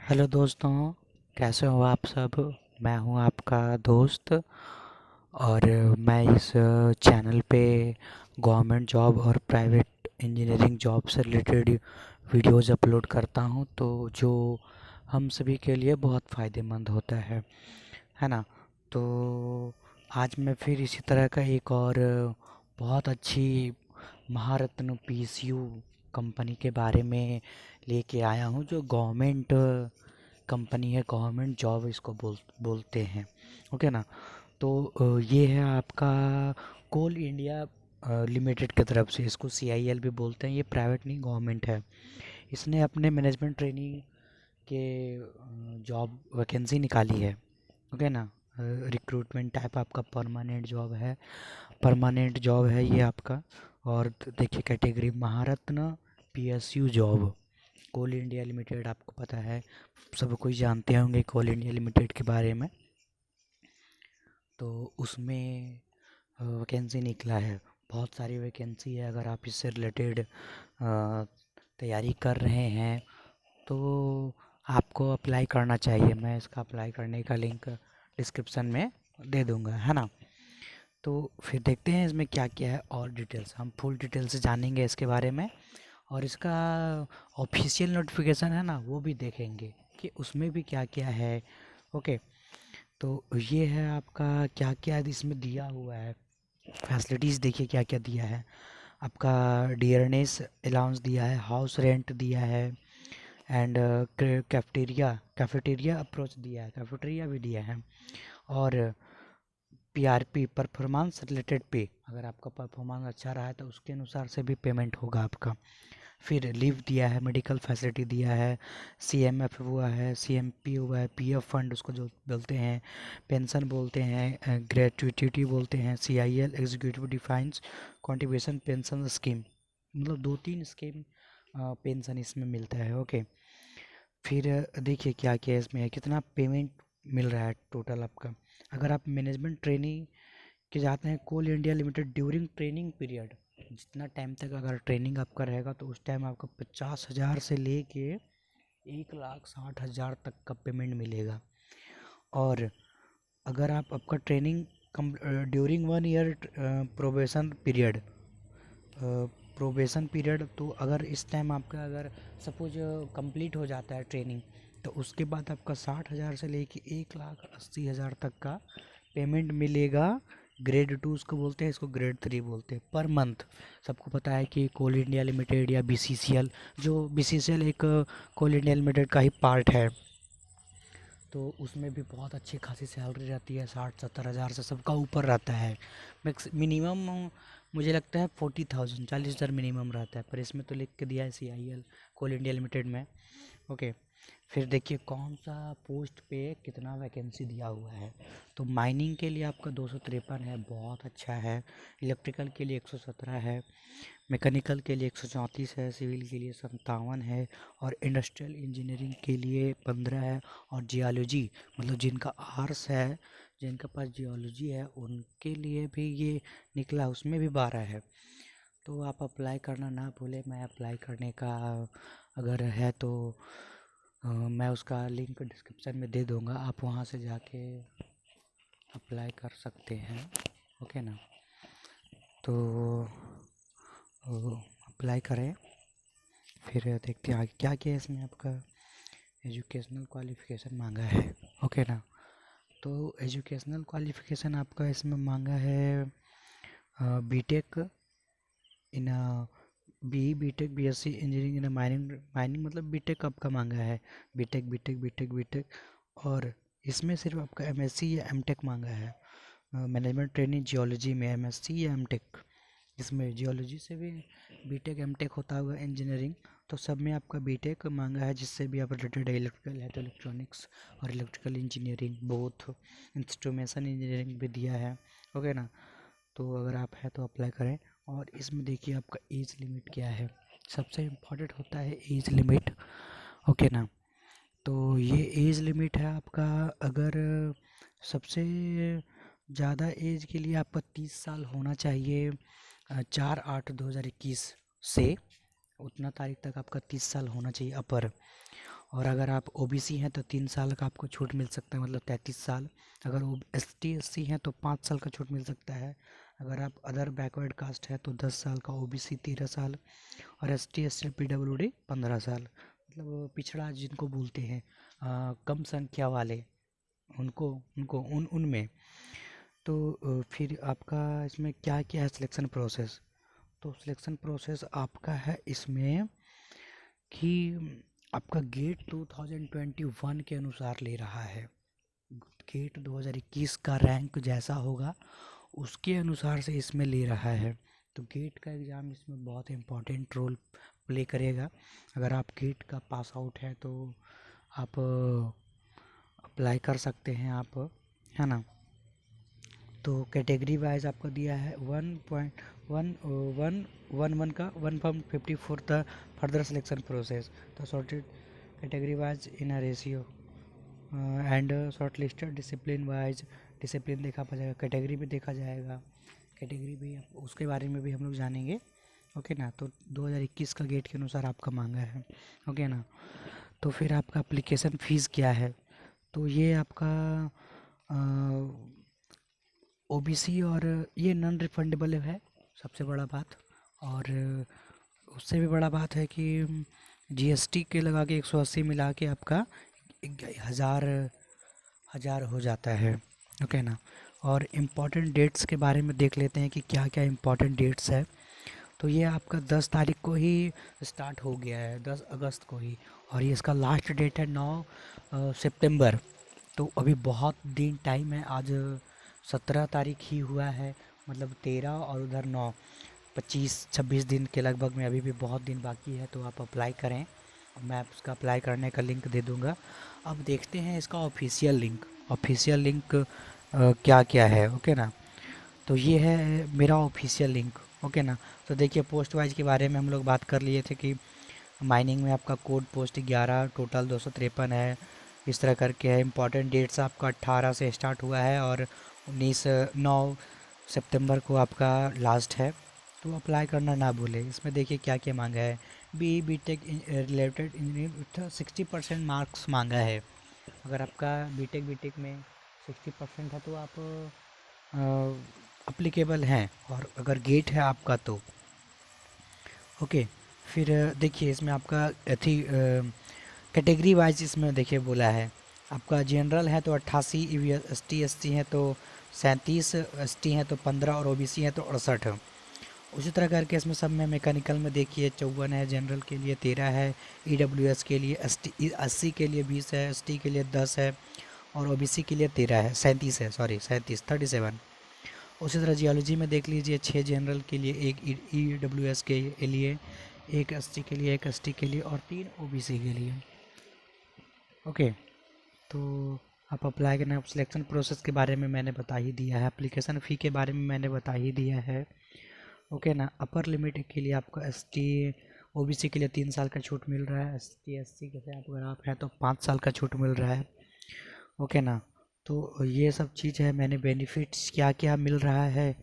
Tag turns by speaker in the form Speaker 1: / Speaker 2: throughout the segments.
Speaker 1: Hello दोस्तों, कैसे हो आप सब। मैं हूं आपका दोस्त और मैं इस चैनल पे गवर्नमेंट जॉब और प्राइवेट इंजीनियरिंग जॉब से रिलेटेड वीडियोस अपलोड करता हूं, तो जो हम सभी के लिए बहुत फ़ायदेमंद होता है ना। तो आज मैं फिर इसी तरह का एक और बहुत अच्छी महारत्न पीएसयू कंपनी के बारे में लेके आया हूँ, जो गवर्नमेंट कंपनी है, गवर्नमेंट जॉब इसको बोलते हैं। ओके ना। तो ये है आपका कोल इंडिया लिमिटेड की तरफ से, इसको सीआईएल भी बोलते हैं। ये प्राइवेट नहीं, गवर्नमेंट है। इसने अपने मैनेजमेंट ट्रेनिंग के जॉब वैकेंसी निकाली है। ओके ना। रिक्रूटमेंट टाइप आपका परमानेंट जॉब है, परमानेंट जॉब है ये आपका। और देखिए कैटेगरी महारत्न पीएसयू जॉब, कोल इंडिया लिमिटेड, आपको पता है, सब कोई जानते होंगे कोल इंडिया लिमिटेड के बारे में। तो उसमें वैकेंसी निकला है, बहुत सारी वैकेंसी है। अगर आप इससे रिलेटेड तैयारी कर रहे हैं तो आपको अप्लाई करना चाहिए। मैं इसका अप्लाई करने का लिंक डिस्क्रिप्शन में दे दूंगा, है ना। तो फिर देखते हैं इसमें क्या क्या है, और डिटेल्स हम फुल डिटेल से जानेंगे इसके बारे में। और इसका ऑफिशियल नोटिफिकेशन है ना, वो भी देखेंगे कि उसमें भी क्या क्या है। ओके। तो ये है आपका क्या क्या इसमें दिया हुआ है, फैसिलिटीज़ देखिए क्या क्या दिया है। आपका डियरनेस अलाउंस दिया है, हाउस रेंट दिया है, एंड कैफेटेरिया अप्रोच दिया है, कैफेटेरिया भी दिया है। और पीआरपी, परफॉर्मेंस रिलेटेड पे, अगर आपका परफॉर्मेंस अच्छा रहा है तो उसके अनुसार से भी पेमेंट होगा आपका। फिर लीव दिया है, मेडिकल फैसिलिटी दिया है, सीएमएफ हुआ है, सीएमपी हुआ है, पीएफ फंड उसको जो बोलते हैं, पेंशन बोलते हैं, ग्रेचुइटी बोलते हैं, CIL executive defines contribution pension scheme, मतलब दो तीन स्कीम पेंशन इसमें मिलता है। ओके। फिर देखिए क्या क्या इसमें है, कितना पेमेंट मिल रहा है टोटल आपका। अगर आप मैनेजमेंट ट्रेनिंग के जाते हैं coal India limited, during training period, जितना टाइम तक अगर ट्रेनिंग आपका रहेगा तो उस टाइम आपका 50,000 से लेके 1,60,000 तक का पेमेंट मिलेगा। और अगर आप आपका training during 1 year probation period, probation period, तो अगर इस टाइम आपका अगर सपोज कंप्लीट हो जाता है ट्रेनिंग, तो उसके बाद आपका 60,000 से लेके 1,80,000 तक का पेमेंट मिलेगा। ग्रेड टू उसको बोलते हैं, इसको ग्रेड थ्री बोलते हैं, पर मंथ। सबको पता है कि कोल इंडिया लिमिटेड या बीसीसीएल, जो बीसीसीएल एक कोल इंडिया लिमिटेड का ही पार्ट है, तो उसमें भी बहुत अच्छी खासी सैलरी रहती है, 60-70 हज़ार से सबका ऊपर रहता है। मैक्स मिनिमम मुझे लगता है 40,000, 40,000 मिनिमम रहता है, पर इसमें तो लिख के दिया है सीआईएल कोल इंडिया लिमिटेड में। ओके। फिर देखिए कौन सा पोस्ट पे कितना वैकेंसी दिया हुआ है। तो माइनिंग के लिए आपका 253 है, बहुत अच्छा है। इलेक्ट्रिकल के लिए 117 है, मैकेनिकल के लिए 134 है, सिविल के लिए 57 है, और इंडस्ट्रियल इंजीनियरिंग के लिए 15 है। और जियोलॉजी, मतलब जिनका आर्ट्स है, जिनके पास जियोलॉजी है, उनके लिए भी ये निकला, उसमें भी 12 है। तो आप अप्लाई करना ना भूलें। मैं अप्लाई करने का अगर है तो मैं उसका लिंक डिस्क्रिप्शन में दे दूँगा, आप वहाँ से जाके अप्लाई कर सकते हैं। ओके ना। तो अप्लाई करें। फिर देखते हैं आगे क्या क्या है इसमें। आपका एजुकेशनल क्वालिफ़िकेशन मांगा है। ओके ना। तो एजुकेशनल क्वालिफ़िकेशन आपका इसमें मांगा है BTech in BTech BSc engineering in mining, mining मतलब बीटेक आपका मांगा है, बीटेक बीटेक बीटेक बीटेक। और इसमें सिर्फ आपका एमएससी या एमटेक मांगा है, मैनेजमेंट ट्रेनिंग जियोलॉजी में एमएससी या एमटेक। इसमें जियोलॉजी से भी बीटेक एमटेक होता होगा इंजीनियरिंग, तो सब में आपका बीटेक मांगा है, जिससे भी आप रिलेटेड है। इलेक्ट्रिकल है तो इलेक्ट्रॉनिक्स और electrical engineering both, instrumentation engineering भी दिया है। ओके ना। तो अगर आप है तो अप्लाई करें। और इसमें देखिए आपका एज लिमिट क्या है, सबसे इम्पोर्टेंट होता है एज लिमिट। ओके ना। तो ये एज लिमिट है आपका, अगर सबसे ज़्यादा एज के लिए आपका 30 साल होना चाहिए, 4/8/2021 से, उतना तारीख तक आपका 30 साल होना चाहिए अपर। और अगर आप ओबीसी हैं तो 3 साल का आपको छूट मिल सकता है, मतलब 33 साल। अगर वो ST SC हैं तो 5 साल का छूट मिल सकता है। अगर आप अदर बैकवर्ड कास्ट है तो 10 साल का, ओबीसी 13 साल, और ST SC PWD 15 साल। मतलब पिछड़ा जिनको बोलते हैं, कम संख्या वाले, उनको उनको उन उनमें। तो फिर आपका इसमें क्या क्या है सिलेक्शन प्रोसेस। तो सिलेक्शन प्रोसेस आपका है इसमें कि आपका गेट 2021 के अनुसार ले रहा है। गेट 2021 का रैंक जैसा होगा उसके अनुसार से इसमें ले रहा है। तो गेट का एग्ज़ाम इसमें बहुत इम्पोर्टेंट रोल प्ले करेगा। अगर आप गेट का पास आउट है तो आप अप्लाई कर सकते हैं आप, है ना। तो कैटेगरी वाइज आपको दिया है 1.111 का 1/54 the further selection process the sorted category wise in a ratio and short listed discipline wise. Discipline देखा जाएगा, कैटेगरी भी देखा जाएगा, कैटेगरी भी उसके बारे में भी हम लोग जानेंगे। ओके ना। तो 2021 का गेट के अनुसार आपका मांगा है। ओके ना। तो फिर आपका एप्लीकेशन फ़ीस क्या है। तो ये आपका ओबीसी और ये नॉन रिफंडेबल है, सबसे बड़ा बात। और उससे भी बड़ा बात है कि जीएसटी के लगा के 180 मिला के आपका 1000 हो जाता है। ओके ना। और इम्पॉर्टेंट डेट्स के बारे में देख लेते हैं कि क्या क्या इम्पॉर्टेंट डेट्स है। तो ये आपका 10 तारीख को ही स्टार्ट हो गया है, 10 अगस्त को ही। और ये इसका लास्ट डेट है 9 सितंबर। तो अभी बहुत दिन टाइम है। आज 17 तारीख ही हुआ है, मतलब 13 और उधर 9, 25-26 दिन के लगभग में अभी भी बहुत दिन बाकी है। तो आप अप्लाई करें, मैं उसका अप्लाई करने का लिंक दे दूँगा। अब देखते हैं इसका ऑफिशियल लिंक। ऑफिशियल लिंक क्या क्या है। ओके ना। तो ये है मेरा ऑफिशियल लिंक। ओके ना। तो देखिए पोस्ट वाइज के बारे में हम लोग बात कर लिए थे कि माइनिंग में आपका कोड पोस्ट 11, टोटल 253 है, इस तरह करके है। इम्पॉर्टेंट डेट्स आपका 18 से स्टार्ट हुआ है और 9 सितंबर को आपका लास्ट है। तो अप्लाई करना ना भूलें। इसमें देखिए क्या क्या मांगा है। BTech रिलेटेड इंजीनियरिंग 60% मार्क्स मांगा है। अगर आपका बीटेक में 60% है तो आप अप्लीकेबल हैं, और अगर गेट है आपका तो ओके। फिर देखिए इसमें आपका थी कैटेगरी वाइज इसमें देखिए बोला है। आपका जनरल है तो 88, ST SC हैं तो 37, ST हैं तो 15 और OBC हैं तो 68। उसी तरह करके इसमें सब में मैकेनिकल में देखिए 54 है, जनरल के लिए 13 है, EWS के लिए 80 के लिए 20 है, ST के लिए 10 है और OBC के लिए 13 है, 37 है, सॉरी 37। उसी तरह जियोलॉजी में देख लीजिए 6 जनरल के लिए, एक EWS के लिए, एक SC के लिए, एक ST के लिए और 3 OBC के लिए। ओके। तो आप अप्लाई करना। सिलेक्शन प्रोसेस के बारे में मैंने बता ही दिया है, एप्लीकेशन फ़ी के बारे में मैंने बता ही दिया है। ओके ना। अपर लिमिट के लिए आपको ST OBC के लिए 3 साल का छूट मिल रहा है, ST SC के साथ अगर आप हैं तो 5 साल का छूट मिल रहा है। ओके ना। तो ये सब चीज़ है। मैंने बेनिफिट्स क्या क्या मिल रहा है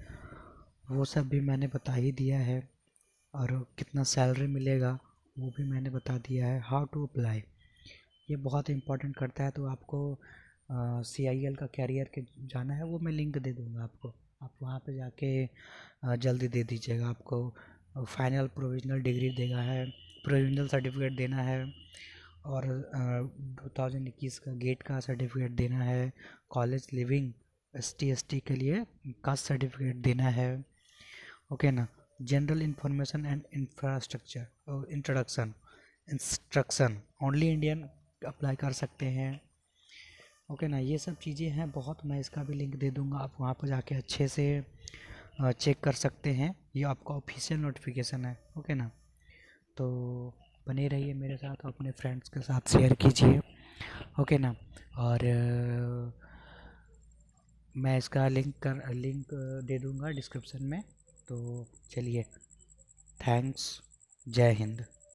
Speaker 1: वो सब भी मैंने बता ही दिया है, और कितना सैलरी मिलेगा वो भी मैंने बता दिया है। हाउ टू अप्लाई ये बहुत इम्पोर्टेंट करता है। तो आपको CIL का कैरियर के जाना है, वो मैं लिंक दे दूँगा आपको। आप वहाँ पे जाके जल्दी दे दीजिएगा। आपको फाइनल प्रोविजनल डिग्री देना है, प्रोविजनल सर्टिफिकेट देना है, और 2021 का गेट का सर्टिफिकेट देना है। कॉलेज लिविंग ST ST के लिए कास्ट सर्टिफिकेट देना है। ओके ना। जनरल इंफॉर्मेशन एंड इंफ्रास्ट्रक्चर और इंस्ट्रक्शन ओनली इंडियन अप्लाई कर सकते हैं। ओके ना। ये सब चीज़ें हैं बहुत। मैं इसका भी लिंक दे दूँगा, आप वहाँ पर जाके अच्छे से चेक कर सकते हैं। ये आपका ऑफिशियल नोटिफिकेशन है। ओके ना। तो बने रहिए मेरे साथ और अपने फ्रेंड्स के साथ शेयर कीजिए। ओके ना। और मैं इसका लिंक दे दूँगा डिस्क्रिप्शन में। तो चलिए, थैंक्स, जय हिंद।